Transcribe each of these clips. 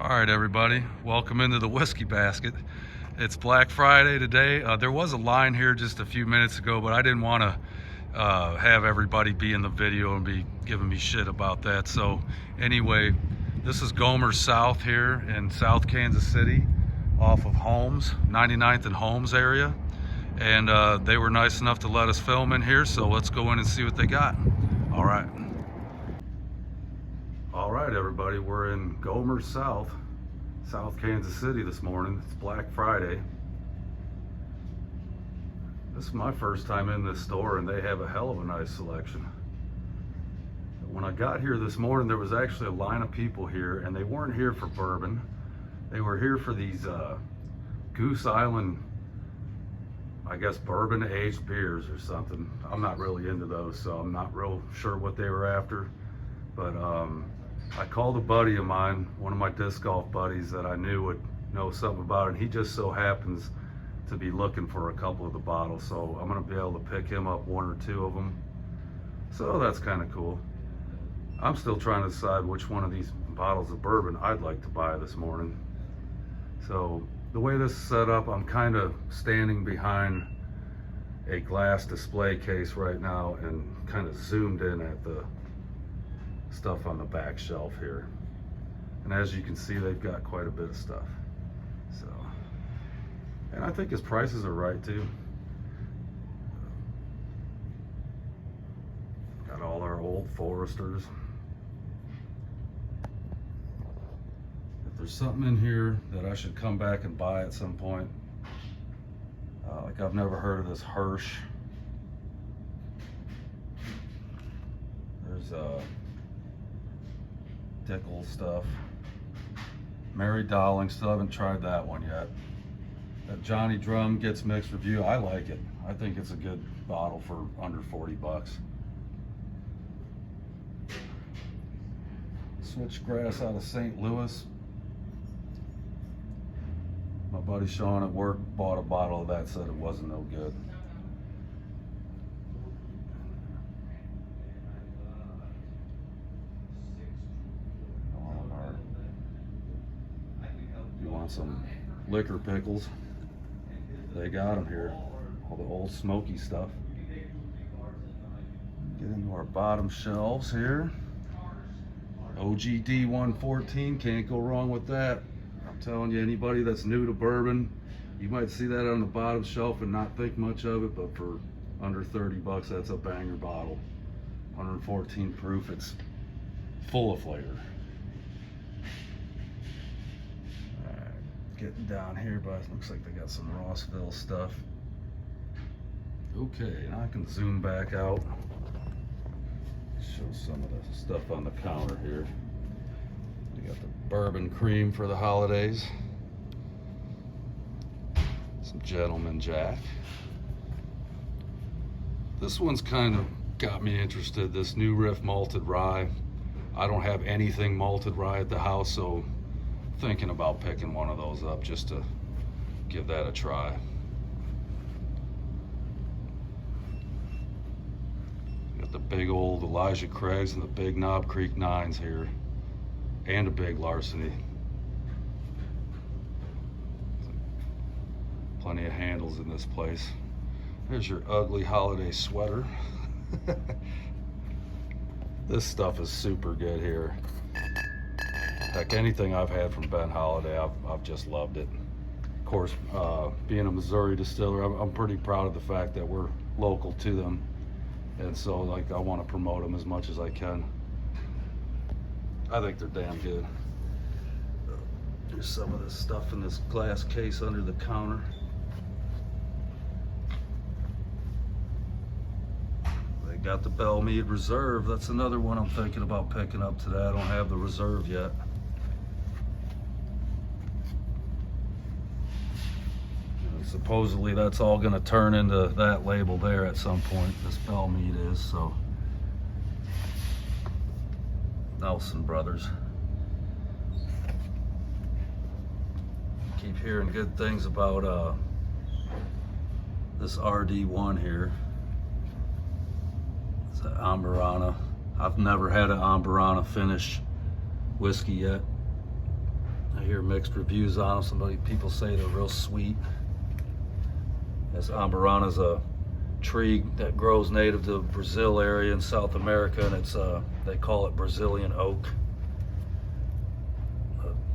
All right, everybody, welcome into the Whiskey Basket. It's Black Friday today. There was a line here just a few minutes ago, but I didn't want to have everybody be in the video and be giving me shit about that. So anyway, this is Gomer South here in South Kansas City off of Holmes, 99th and Holmes area. And they were nice enough to let us film in here, so let's go in and see what they got. All right. All right, everybody, we're in Gomer South Kansas City this morning. It's Black Friday. This is my first time in this store, and they have a hell of a nice selection. When I got here this morning, there was actually a line of people here, and they weren't here for bourbon. They were here for these Goose Island, I guess, bourbon aged beers or something. I'm not really into those, so I'm not real sure what they were after. But I called a buddy of mine, one of my disc golf buddies that I knew would know something about it, and he just so happens to be looking for a couple of the bottles, so I'm gonna be able to pick him up one or two of them. So that's kind of cool. I'm still trying to decide which one of these bottles of bourbon I'd like to buy this morning. So the way this is set up, I'm kind of standing behind a glass display case right now and kind of zoomed in at the stuff on the back shelf here. And as you can see, they've got quite a bit of stuff. So, and I think his prices are right too. Got all our old Foresters. If there's something in here that I should come back and buy at some point, like I've never heard of this Hirsch. There's Dickel stuff. Mary Dowling, still haven't tried that one yet. That Johnny Drum gets mixed review. I like it. I think it's a good bottle for under 40 bucks. Switchgrass out of St. Louis. My buddy Sean at work bought a bottle of that, said it wasn't no good. You want some liquor pickles? They got them here. All the old smoky stuff. Get into our bottom shelves here. OGD 114, can't go wrong with that. I'm telling you, anybody that's new to bourbon, you might see that on the bottom shelf and not think much of it, but for under 30 bucks, that's a banger bottle. 114 proof, it's full of flavor. Getting down here, but it looks like they got some Rossville stuff. Okay, now I can zoom back out. Show some of the stuff on the counter here. We got the bourbon cream for the holidays. Some Gentleman Jack. This one's kind of got me interested, this New Riff malted rye. I don't have anything malted rye at the house, so thinking about picking one of those up just to give that a try. Got the big old Elijah Craig's and the big Knob Creek 9s here, and a big Larceny. Plenty of handles in this place. There's your ugly holiday sweater. This stuff is super good here. Heck, anything I've had from Ben Holiday, I've just loved it. Of course, being a Missouri distiller, I'm pretty proud of the fact that we're local to them. And so, like, I want to promote them as much as I can. I think they're damn good. There's some of this stuff in this glass case under the counter. They got the Belle Meade Reserve. That's another one I'm thinking about picking up today. I don't have the Reserve yet. Supposedly that's all going to turn into that label there at some point. This Belle Meade is, so. Nelson Brothers. Keep hearing good things about this RD1 here. It's an Amburana. I've never had an Amburana finish whiskey yet. I hear mixed reviews on them. People say they're real sweet. This Amburana is a tree that grows native to Brazil area in South America, and it's they call it Brazilian oak.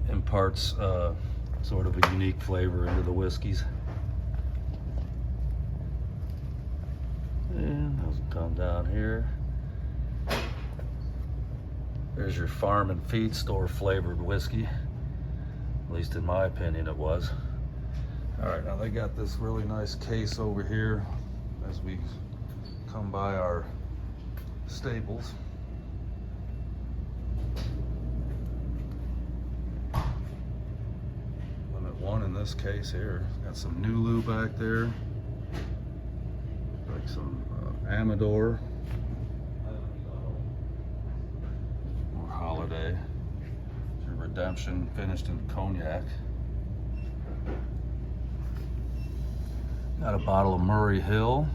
Imparts sort of a unique flavor into the whiskeys. And those come down here. There's your farm and feed store flavored whiskey. At least in my opinion it was. All right, now they got this really nice case over here as we come by our staples. Limit 1 in this case here. Got some Nulu back there. Like some Amador. More Holiday. Your Redemption finished in cognac. Got a bottle of Murray Hill.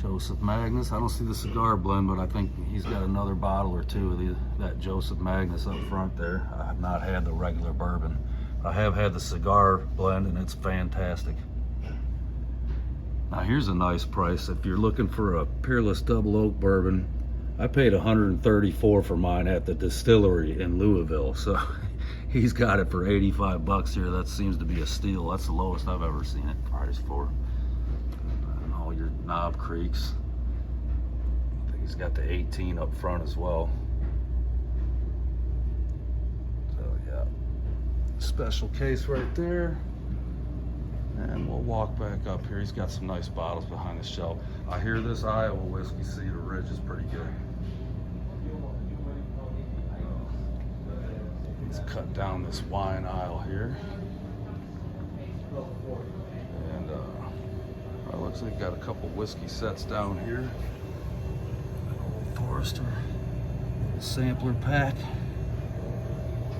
Joseph Magnus. I don't see the cigar blend, but I think he's got another bottle or two of that Joseph Magnus up front there. I have not had the regular bourbon. I have had the cigar blend, and it's fantastic. Now here's a nice price. If you're looking for a Peerless Double Oak bourbon, I paid $134 for mine at the distillery in Louisville. So he's got it for 85 bucks here. That seems to be a steal. That's the lowest I've ever seen it priced for. And all your Knob Creeks. I think he's got the 18 up front as well. So yeah, special case right there. And we'll walk back up here. He's got some nice bottles behind the shelf. I hear this Iowa whiskey, Cedar Ridge, is pretty good. Let's cut down this wine aisle here. And it looks like got a couple whiskey sets down here. Old Forester sampler pack.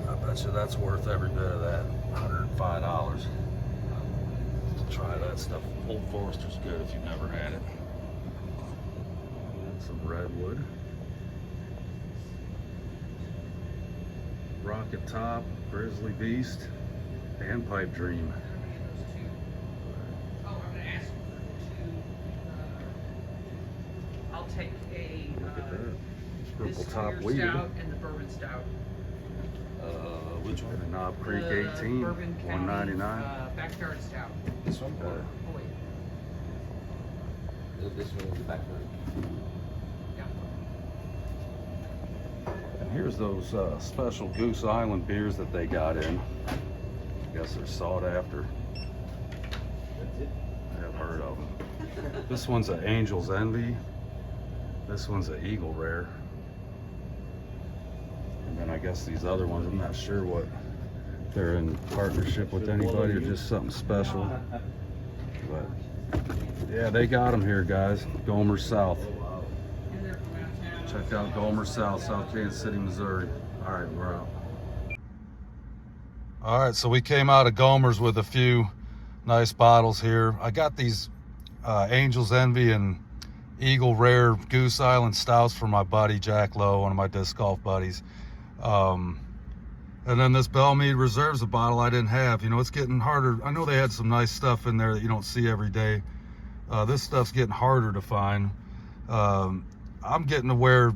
I bet you that's worth every bit of that. $105. Try that stuff. Old Forester's good if you've never had it. Some Redwood. Rocket Top, Grizzly Beast, and Pipe Dream. Oh, I'm gonna ask you to. I'll take a. Look at that. This Purple Top clear Weed. stout and the bourbon stout. Which one? The Knob Creek The 18, Bourbon County, $199. Backyard stout. This one? Oh wait. This one is the backyard. Yeah. And here's those special Goose Island beers that they got in. I guess they're sought after. That's it? I've heard of them. This one's an Angel's Envy. This one's an Eagle Rare. And then I guess these other ones, I'm not sure what they're in partnership with anybody or just something special. But yeah, they got them here, guys. Gomer South. And they're from out of town. Check out Gomer South, South Kansas City, Missouri. All right, we're out. All right, so we came out of Gomer's with a few nice bottles here. I got these Angel's Envy and Eagle Rare Goose Island Stouts for my buddy Jack Lowe, one of my disc golf buddies. And then this Bellmead Reserve's a bottle I didn't have. You know, it's getting harder. I know they had some nice stuff in there that you don't see every day. This stuff's getting harder to find. I'm getting to where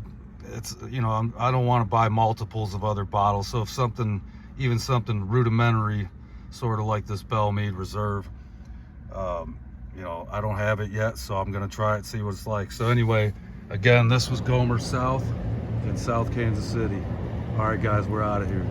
it's, you know, I don't want to buy multiples of other bottles. So if something, even something rudimentary, sort of like this Bellmead Reserve, you know, I don't have it yet, so I'm gonna try it, see what it's like. So anyway, again, this was Gomer South in South Kansas City. All right, guys, we're out of here.